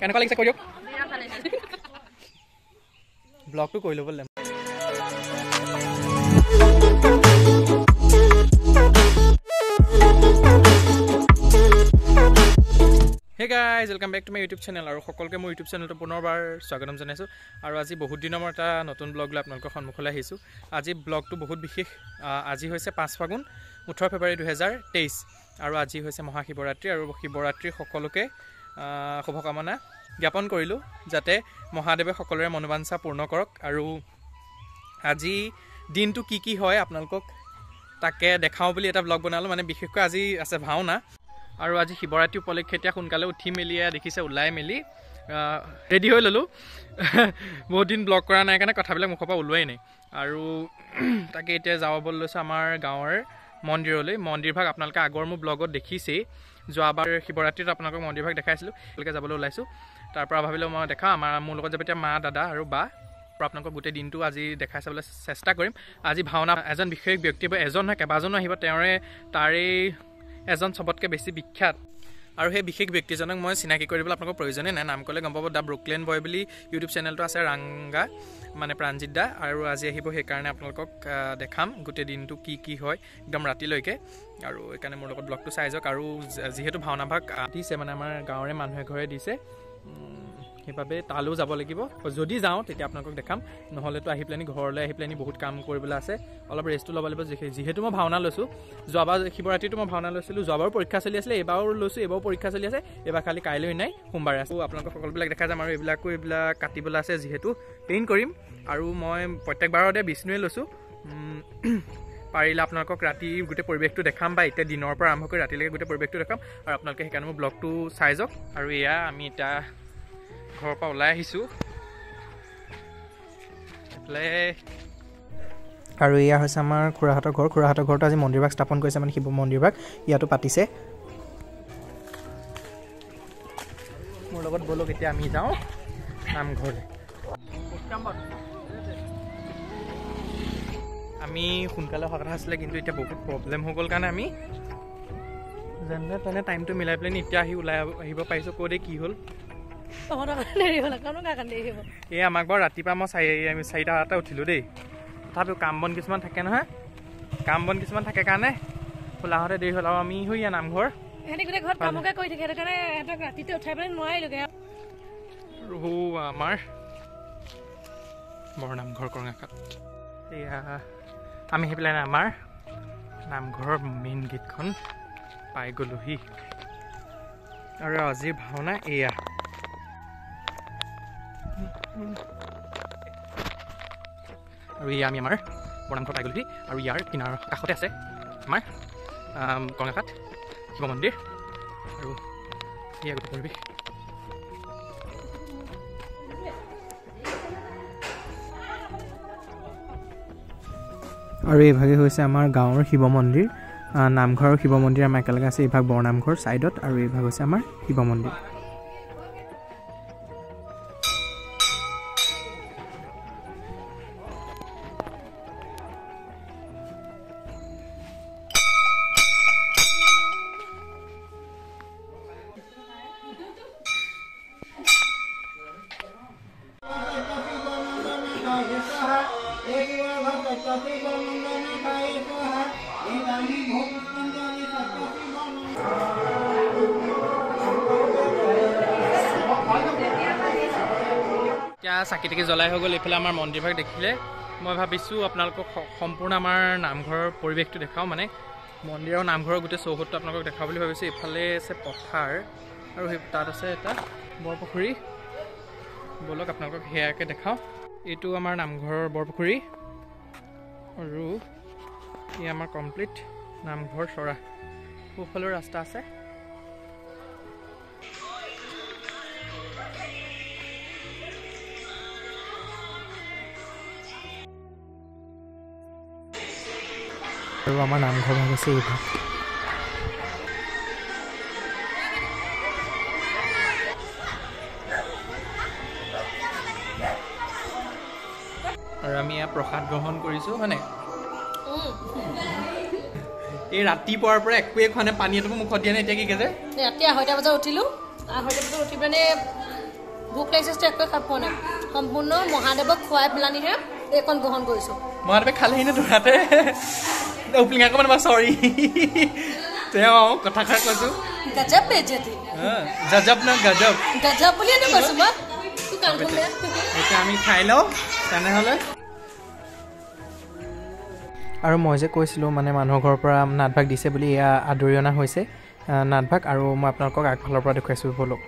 কেনেকুৱা লাগিছে কৈ দিয়ক ব্লগটো কৰি ল'ব লাগিব Hey guys, welcome back to my YouTube channel আৰু সকলোকে মোৰ YouTube চেনেলটো পুনৰবাৰ স্বাগতম জনাইছোঁ আৰু আজি বহুত দিনৰ মূৰত এটা নতুন ব্লগ লৈ আপোনালোকৰ সন্মুখলৈ আহিছোঁ আজি ব্লগটো বহুত বিশেষ আজি হৈছে 5 ফাগুন 18 ফেব্ৰুৱাৰী 2023 আৰু আজি হৈছে মহাশিৱৰাত্ৰি আৰু শিৱৰাত্ৰিৰ সকলোকে শুভকামনা জ্ঞাপন কৰিলোঁ যাতে মহাদেৱে সকলোৰে মনোবাঞ্ছা পূৰ্ণ কৰক আৰু আজি দিনটো কি হয় আপোনালোকক তাকে দেখাওঁ বুলি এটা ব্লগ বনালোঁ মানে বিশেষকৈ আজি আছে ভাওনা আৰু আজি শিৱৰাত্ৰি উপলক্ষে এতিয়া সোনকালে উঠি মেলি দেখিছে ওলাই মেলি ৰেডি হৈ ল'লোঁ বহুত দিন ব্লগ কৰা নাই কাৰণে কথাবিলাক মুখৰ পৰা ওলোৱাই নাই আৰু তাকে এতিয়া যাব লৈছোঁ আমাৰ গাঁৱৰ মন্দিৰলৈ মন্দিৰভাগ আপোনালোকে আগৰ মোৰ ব্লগত দেখিছেই যোৱাবাৰ শিৱৰাত্ৰিত আপোনালোকক মন্দিৰভাগ দেখাইছিলোঁ তেওঁলোকে যাবলৈ ওলাইছোঁ তাৰ পৰা ভাবিলোঁ মই দেখাওঁ মোৰ লগত যাব এতিয়া মা দাদা আৰু বা আপোনালোকক গোটেই দিনটো আজি দেখাই চাবলৈ চেষ্টা কৰিম আজি ভাওনা এজন বিশেষ ব্যক্তি এজন নহয় কেইবাজনো আহিব তাৰেই এজন সবতকৈ বেছি বিখ্যাত আৰু সেই বিশেষ ব্যক্তিজনক মই চিনাকি কৰিবলৈ আপোনালোকৰ প্ৰয়োজনে নাই নাম ক'লে গম পাব দা ব্ৰুকলেন বয় বুলি ইউটিউব চেনেলটো আছে ৰাংগা মানে প্ৰাণজিৎ দা আৰু আজি আহিব সেইকাৰণে আপোনালোকক দেখাম গোটেই দিনটো কি হয় একদম ৰাতিলৈকে আৰু সেইকাৰণে মোৰ লগত ব্লগটো চাই যাওক আৰু যিহেতু ভাওনাভাগ দিছে মানে আমাৰ গাঁৱৰে মানুহে ঘৰে দিছে সেইবাবে তালৈও যাব লাগিব যদি যাওঁ তেতিয়া আপোনালোকক দেখাম নহ'লেতো আহি পেলানি ঘৰলৈ আহি পেলানি বহুত কাম কৰিবলৈ আছে অলপ ৰেষ্টটো ল'ব লাগিব যিহেতু মই ভাওনা লৈছোঁ যোৱাবাৰ শিৱৰাত্ৰিটো মই ভাওনা লৈছিলোঁ যোৱাবাৰো পৰীক্ষা চলি আছিলে এইবাৰো লৈছোঁ এইবাৰো পৰীক্ষা চলি আছে এইবাৰ খালি কাইলৈ নাই সোমবাৰে আছে আপোনালোকক সকলোবিলাক দেখা যাম আৰু এইবিলাক কাটিবলৈ আছে যিহেতু পেইণ্ট কৰিম আৰু মই প্ৰত্যেকবাৰতে বিষ্ণুৱে লৈছোঁ পাৰিলে আপোনালোকক ৰাতি গোটেই পৰিৱেশটো দেখাম বা এতিয়া দিনৰ পৰা আৰম্ভ কৰি ৰাতিলৈকে গোটেই পৰিৱেশটো দেখাম আৰু আপোনালোকে সেইকাৰণে মোৰ ব্লগটো চাই যাওক আৰু এয়া আমি এতিয়া ঘৰৰ পৰা ওলাই আহিছোঁ আৰু এয়া হৈছে আমাৰ খুৰাহঁতৰ ঘৰটো আজি মন্দিৰভাগ স্থাপন কৰিছে মানে শিৱ মন্দিৰভাগ ইয়াতো পাতিছে মোৰ লগত বলক এতিয়া আমি যাওঁ নামঘৰলৈ আমি সোনকালে অহা কথা আছিলে কিন্তু এতিয়া বহুত প্ৰব্লেম হৈ গ'ল কাৰণে আমি যেনে তেনে টাইমটো মিলাই পেলাই এতিয়া ওলাই আহিব পাৰিছোঁ ক'তে কি হ'ল এই আমাক বাৰু ৰাতিপুৱা মই 4টা উঠিলোঁ দেই তথাপিও কাম বন কিছুমান থাকে নহয় কাৰণে খোলাহঁতে দেৰি হ'ল আৰু আমি ইয়াৰ নামঘৰ আমাৰ বৰ নামঘৰ কৰঙাঘাট এয়া আমি আহি পেলাই আমাৰ নামঘৰৰ মেইন গেটখন পাই গ'লোহি আৰু আজিৰ ভাওনা এয়া আৰু এয়া আমি আমাৰ বৰনামঘৰ পাই গ'লোহি আৰু ইয়াৰ কিনাৰ কাষতে আছে আমাৰ কৰঙাঘাট শিৱ মন্দিৰ আৰু এয়া গোটেই পৰিৱেশ আৰু এইভাগে হৈছে আমাৰ গাঁৱৰ শিৱ মন্দিৰ নামঘৰৰ শিৱ মন্দিৰ আমাৰ একেলগে আছে এইভাগ বৰনামঘৰ ছাইডত আৰু এইভাগ হৈছে আমাৰ শিৱ মন্দিৰ এতিয়া চাকি তাকি জ্বলাই হৈ গ'ল এইফালে আমাৰ মন্দিৰভাগ দেখিলে মই ভাবিছোঁ আপোনালোকক সম্পূৰ্ণ আমাৰ নামঘৰৰ পৰিৱেশটো দেখাওঁ মানে মন্দিৰ আৰু নামঘৰৰ গোটেই চৌহদটো আপোনালোকক দেখাওঁ বুলি ভাবিছোঁ এইফালে আছে পথাৰ আৰু তাত আছে এটা বৰপুখুৰী ব'লক আপোনালোকক সেয়াকে দেখাওঁ এইটো আমাৰ নামঘৰৰ বৰপুখুৰী আৰু ই আমাৰ কমপ্লিট নামঘৰ চৰা সোঁফালৰ ৰাস্তা আছে আৰু আমাৰ নামঘৰ ভাগ আছে এইভাগ আৰু আমি প্ৰসাদ গ্ৰহণ কৰিছোঁ হয়নে এই ৰাতিপুৱাৰ পৰা একোৱে খোৱা নাই, পানী এটোপো মুখত দিয়া নাই। এতিয়া কি কৈছে? ৰাতি 2:30 বজাত উঠিলো, 2:30 বজাত উঠি মানে ভোক লাগিছে, একোৱে খাব পোৱা নাই। সম্পূৰ্ণ মহাদেৱক খুৱাই পেলানিহে এইখন গ্ৰহণ কৰিছো। মহাদেৱে খালেহি নে তোৰাতে? ওপলিঙা অকণমান বা চৰি, তেওঁ কথাষাৰ কৈছো। গজব বেজতি, গজব না গজব, গজব বুলিয়ে কৈছো মই। তোৰ কাণ খুলে এতিয়া আমি খাই লওঁ তেনেহ'লে। আৰু মই যে কৈছিলোঁ মানে মানুহৰ ঘৰৰ পৰা নাটভাগ দিছে বুলি, এয়া আদৰি অনা হৈছে নাটভাগ। আৰু মই আপোনালোকক আগফালৰ পৰা দেখুৱাইছোঁ বলক।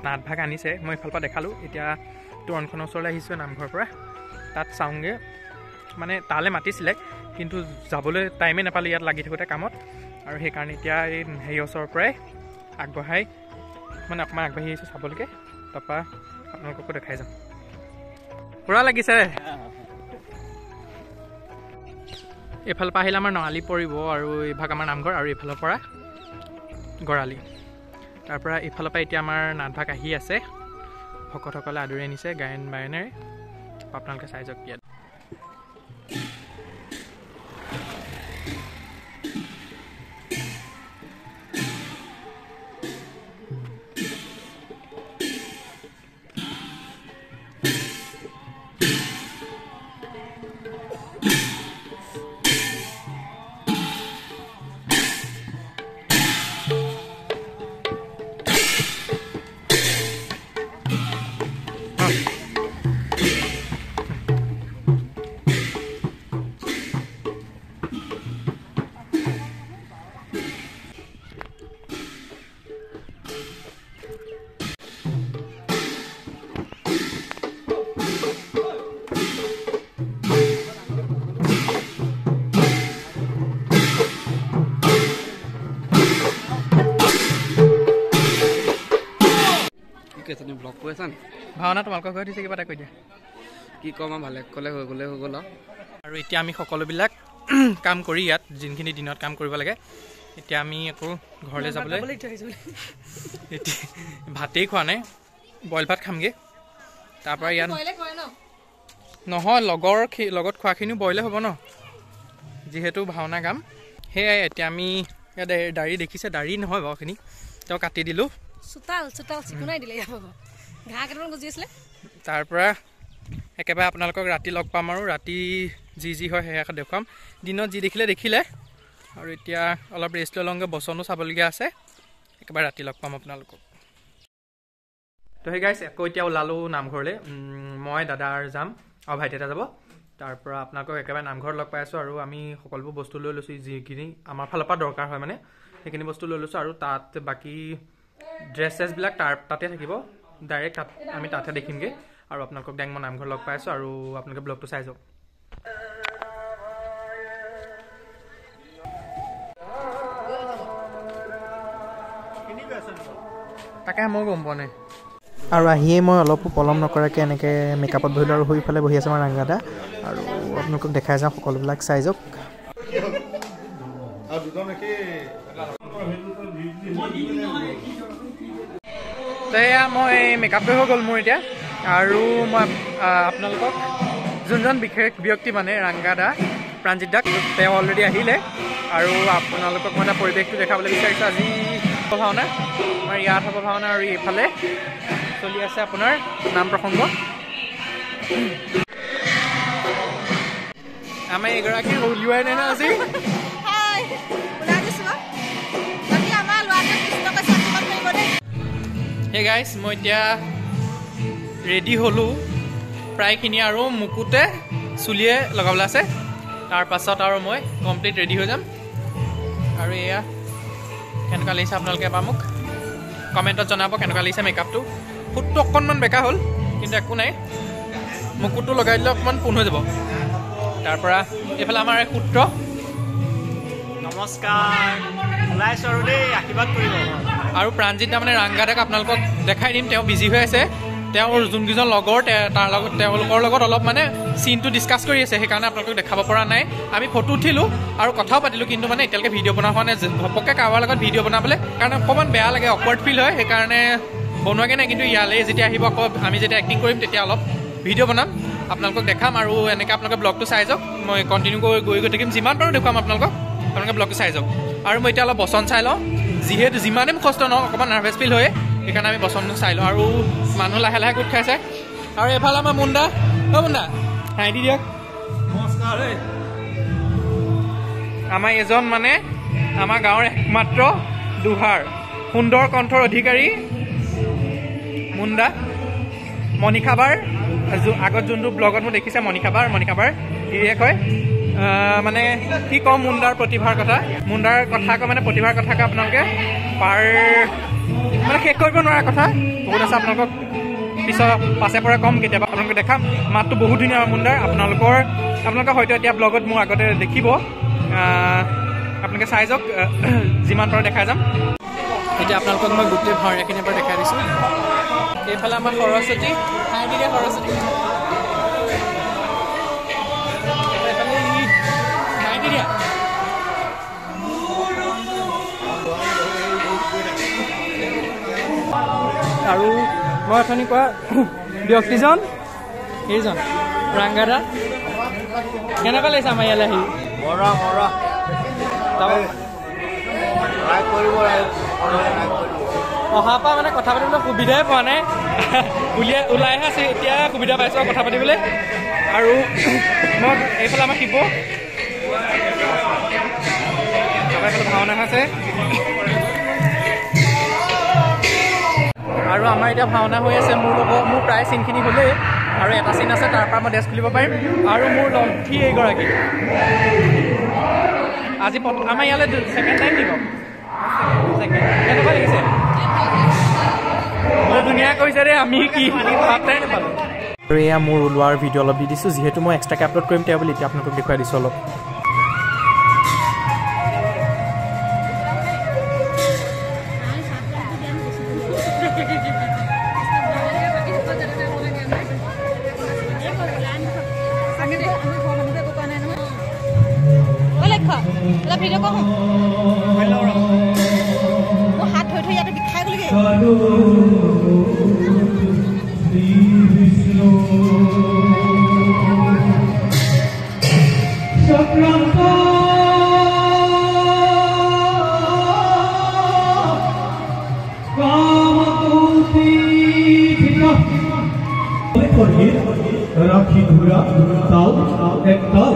নাটভাগ আনিছে, মই এইফালৰ পৰা দেখালোঁ। এতিয়া তোৰণখনৰ ওচৰলৈ আহিছোঁ নামঘৰৰ পৰা, তাত চাওঁগৈ। মানে তালৈ মাতিছিলে কিন্তু যাবলৈ টাইমেই নাপালোঁ ইয়াত লাগি থাকোঁতে কামত। আৰু সেইকাৰণে এতিয়া এই হেৰি ওচৰৰ পৰাই আগবঢ়াই মানে অকণমান আগবাঢ়ি আহিছোঁ চাবলৈকে। তাৰপৰা আপোনালোককো দেখাই যাম। পূৰা লাগিছে। এইফালৰ পৰা আহিলে আমাৰ নৰালি পৰিব, আৰু এইভাগ আমাৰ নামঘৰ, আৰু এইফালৰ পৰা গৰালি। তাৰপৰা এইফালৰ পৰা এতিয়া আমাৰ নাটভাগ আহি আছে। ভকতসকলে আদৰি আনিছে গায়ন বায়নেৰে। আপোনালোকে চাই যাওক ইয়াত। ভাওনা তোমালোকৰ ঘৰত দিছে, কিবা এটা কৈ দিয়া। কি ক'ম আৰু, ভালে ক'লে হৈ গ'লে হৈ গ'ল। আৰু এতিয়া আমি সকলোবিলাক কাম কৰি ইয়াত যোনখিনি দিনত কাম কৰিব লাগে, এতিয়া আমি আকৌ ঘৰলৈ যাবলৈ এতিয়া ভাতেই খোৱা নাই, বইল ভাত খামগৈ। তাৰপৰা ইয়াত নহয়, লগত খোৱাখিনিও বইলে হ'ব ন, যিহেতু ভাওনা কাম। সেয়াই এতিয়া আমি ইয়াত দাড়ি দেখিছে, দাড়ি নহয় বাৰু এইখিনি তেওঁ কাটি দিলোঁ। তাৰপৰা একেবাৰে আপোনালোকক ৰাতি লগ পাম, আৰু ৰাতি যি হয় সেয়া দেখুৱাম। দিনত যি দেখিলে। আৰু এতিয়া অলপ ৰেষ্ট লৈ লওঁগৈ, বচনো চাবলগীয়া আছে। একেবাৰে ৰাতি লগ পাম আপোনালোকক। তো সেই গাইছ, আকৌ এতিয়া ওলালোঁ নামঘৰলৈ। মই দাদা যাম আৰু ভাইটি এটা যাব। তাৰপৰা আপোনালোকক একেবাৰে নামঘৰত লগ পাই আছোঁ। আৰু আমি সকলোবোৰ বস্তু লৈ লৈছোঁ, যিখিনি আমাৰ ফালৰ পৰা দৰকাৰ হয় মানে সেইখিনি বস্তু লৈ লৈছোঁ। আৰু তাত বাকী ড্ৰেছ চেছবিলাক তাতে থাকিব, ডাইৰেক্ট আমি তাতহে দেখিমগৈ। আৰু আপোনালোকক ডাইৰেক্ট মই নামঘৰত লগ পাই আছোঁ। আৰু আপোনালোকে ব্লগটো চাই যাওক। তাকে মই গম পোৱা নাই। আৰু আহিয়ে মই অলপো পলম নকৰাকৈ এনেকৈ মেকআপত বহিলোঁ, আৰু সেইফালে বহি আছে আমাৰ ৰাংগাদা। আৰু আপোনালোকক দেখাই যাওঁ, সকলোবিলাক চাই যাওক। তো এয়া মই মেকআপটো হৈ গ'ল মোৰ এতিয়া। আৰু মই আপোনালোকক যোনজন বিশেষ ব্যক্তি মানে ৰাংগাদা প্ৰাণজিত দাক, তেওঁ অলৰেডি আহিলে। আৰু আপোনালোকক মই এটা পৰিৱেশটো দেখাবলৈ বিচাৰিছোঁ। আজি ভাওনা আমাৰ ইয়াত হ'ব ভাওনা, আৰু এইফালে চলি আছে আপোনাৰ নাম প্ৰসংগ। আমাৰ এগৰাকী উলিওৱাই নাই ন আজি। হে গাইছ, মই এতিয়া ৰেডি হ'লোঁ প্ৰায়খিনি, আৰু মুকুতে চুলিয়ে লগাবলৈ আছে। তাৰপাছত আৰু মই কমপ্লিট ৰেডি হৈ যাম। আৰু এয়া কেনেকুৱা লাগিছে আপোনালোকে এবাৰ মোক কমেণ্টত জনাব কেনেকুৱা লাগিছে মেকআপটো। ফুটটো অকণমান বেকা হ'ল, কিন্তু একো নাই, মুকুটটো লগাই দিলে অকণমান পোন হৈ যাব। তাৰপৰা এইফালে আমাৰ এই সূত্ৰ, নমস্কাৰ, ওলাইছোঁ আৰু দেই, আশীৰ্বাদ কৰিব। আৰু প্ৰাণজিত দা মানে ৰাংগাদাক আপোনালোকক দেখাই দিম, তেওঁ বিজি হৈ আছে। তেওঁৰ যোনকেইজন লগৰ তেওঁলোকৰ লগত অলপ মানে চিনটো ডিছকাছ কৰি আছে, সেইকাৰণে আপোনালোকক দেখাব পৰা নাই। আমি ফটো উঠিলোঁ আৰু কথাও পাতিলোঁ, কিন্তু মানে এতিয়ালৈকে ভিডিঅ' বনোৱা হোৱা নাই। ঘপককৈ কাৰোবাৰ লগত ভিডিঅ' বনাবলৈ কাৰণে অকণমান বেয়া লাগে, অকৱাৰ্ড ফিল হয়, সেইকাৰণে বনোৱাকৈ নাই। কিন্তু ইয়ালৈ যেতিয়া আহিব, আকৌ আমি যেতিয়া এক্টিং কৰিম, তেতিয়া অলপ ভিডিঅ' বনাম, আপোনালোকক দেখাম। আৰু এনেকৈ আপোনালোকে ব্লগটো চাই যাওক, মই কণ্টিনিউ গৈ থাকিম, যিমান পাৰোঁ দেখুৱাম আপোনালোকক। আপোনালোকে ব্লগটো চাই যাওক আৰু মই এতিয়া অলপ বচন চাই লওঁ যিহেতু যিমানেই মুখস্থ নহওক অকণমান নাৰ্ভাছ ফিল হয় সেইকাৰণে আমি বচনটো চাই লওঁ আৰু মানুহ লাহে লাহে গোট খাইছে আৰু এইফালে আমাৰ মুণ্ডা মুণ্ডা হাঁহি দি দিয়ক নমস্কাৰ আমাৰ এজন মানে আমাৰ গাঁৱৰ একমাত্ৰ দুহাৰ সুন্দৰ কণ্ঠৰ অধিকাৰী মুণ্ডা মণিষাবাৰ আগত যোনটো ব্লগত মোক দেখিছে মণিষাবাৰ গিৰিয়েক হয় মানে কি ক'ম মুণ্ডাৰ প্ৰতিভাৰ কথা মানে প্ৰতিভাৰ কথাকে আপোনালোকে মানে শেষ কৰিব নোৱাৰা কথা বহুত আছে আপোনালোকক পিছত পাছে পৰা কম কেতিয়াবা আপোনালোকে দেখাম মাতটো বহুত ধুনীয়া মুণ্ডাৰ আপোনালোকে হয়তো এতিয়া ব্লগত মোৰ আগতে দেখিব আপোনালোকে চাই যাওক যিমান পাৰোঁ দেখাই যাম এতিয়া আপোনালোকক মই গোটেই ভাওৰীয়াখিনিৰ পৰা দেখাই দিছোঁ এইফালে আমাৰ সৰস্বতী হাঁহি দিলে সৰস্বতী হাঁহি দি দিয়া আৰু মই অথনি কোৱা ব্যক্তিজন এইজন ৰাংগাদা কেনেকুৱা লাগিছে আমাৰ ইয়ালৈ আহি অহাৰ পৰা মানে কথা পাতিবলৈ সুবিধাই পোৱা নাই ওলাইহে আছোঁ এতিয়া সুবিধা পাইছোঁ কথা পাতিবলৈ আৰু মই এইফালে আমাৰ শিৱ এইফালে ভাওনা আছে আৰু আমাৰ এতিয়া ভাওনা হৈ আছে মোৰ প্ৰায় চিনখিনি হ'লেই আৰু এটা চিন আছে তাৰ পৰা মই ড্ৰেছ খুলিব পাৰিম আৰু মোৰ লক্ষী এইগৰাকী আজি আমাৰ ইয়ালৈ ছেকেণ্ড টাইম দিব কেনেকুৱা লাগিছে বৰ ধুনীয়া কৈছে ৰে আমি কি পাত্তাই নাপালোঁ আৰু এয়া মোৰ ওলোৱাৰ ভিডিঅ' অলপ দি দিছোঁ যিহেতু মই এক্সট্ৰাকৈ আপলোড কৰিম তেওঁ বুলি এতিয়া আপোনালোকক দেখুৱাই দিছোঁ অলপ ভিডিঅ' কওঁ মোৰ হাত ধৰি ইয়াতে বিষাই গ'লগৈ ৰাখি ঘোৰা তাও এক তাল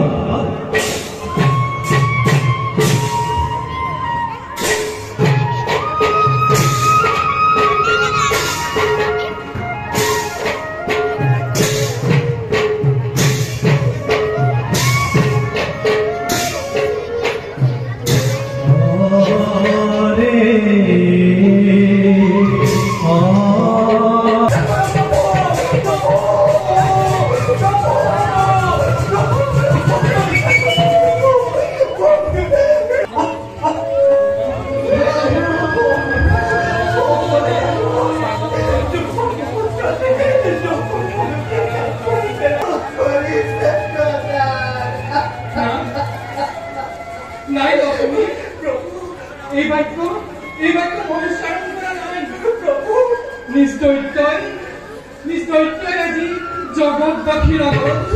নিশ্চয় আজি জগতবাসীৰ আগত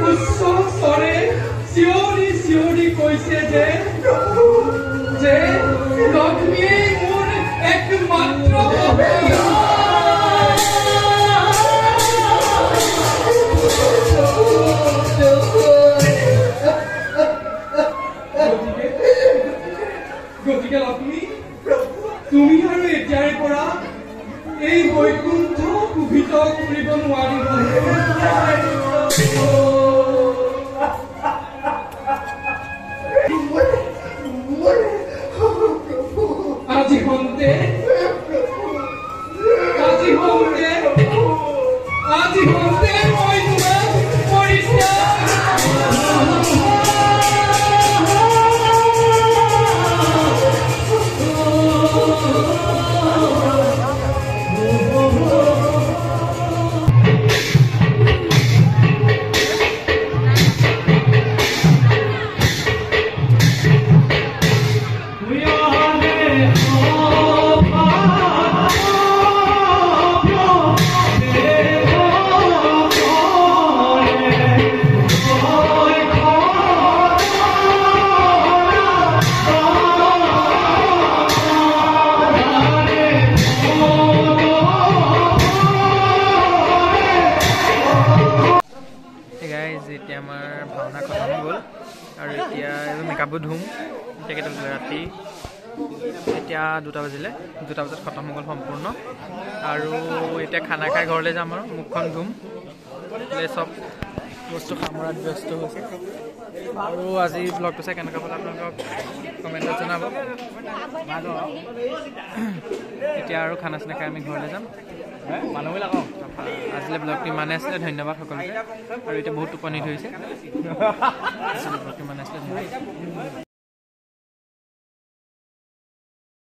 উচ্চ স্বৰে চিঞৰি চিঞৰি কৈছে যে লক্ষ্মীয়ে মোৰ একমাত্ৰ গতিকে লক্ষ্মী তুমি আৰু এতিয়াৰে পৰা এই বৈকুণ্ঠ কুভিত কৰিব নোৱাৰিব আজি হন্তে মই তোমাক খানা খতম হৈ গ'ল আৰু এতিয়া মেকআপবোৰ ধুম তেখেতক ৰাতি এতিয়া 2টা বাজিলে 2টা বজাত খতম হৈ গ'ল সম্পূৰ্ণ আৰু এতিয়া খানা খাই ঘৰলৈ যাম আৰু মুখখন ধুম চব বস্তু সামৰাত ব্যস্ত হৈছে আৰু আজি ব্লগটো চাই কেনেকুৱা পালে আপোনালোকক কমেণ্টত জনাব এতিয়া আৰু খানা চানা খাই আমি ঘৰলৈ যাম মানুহবিলাক আজিলৈ ব্লগটো ইমানে আছিলে ধন্যবাদ সকলোকে আৰু এতিয়া বহুত টোপনি ধৰিছে ব্লগটো ইমানে আছিলে ধন্যবাদ